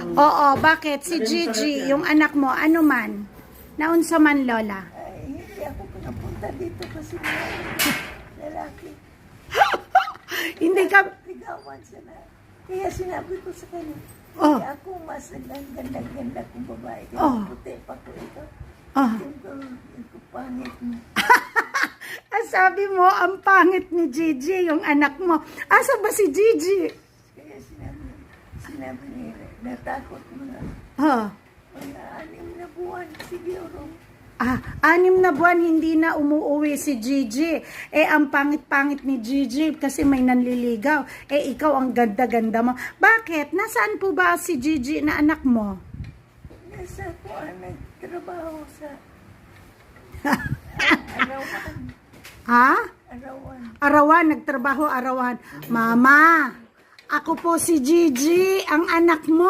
Oo, bakit? Si Gigi, yung anak mo, ano man? Naunsa man, Lola? Ay, hindi ako pinapunta dito kasi lalaki. Hindi ka... Ligawan siya na. Kaya sinabi ko sa kanya, Oh. kaya ako mas ganda-ganda kong babae. Kaya Oh. puti pa ko ito. Oh. Ito pangit mo. Sabi mo, ang pangit ni Gigi, yung anak mo. Asa ba si Gigi? Kaya sinabi niya, natakot mo na. Oh. Mga 6 na buwan, siguro. 6 na buwan hindi na umuuwi si Gigi. Ang pangit-pangit ni Gigi kasi may nanliligaw. Ikaw ang ganda-ganda mo. Bakit? Nasaan po ba si Gigi na anak mo? Nasa ko nagtrabaho sa arawan. Ha? Arawan. Arawan, nagtrabaho arawan. Mama, ako po si Gigi, ang anak mo.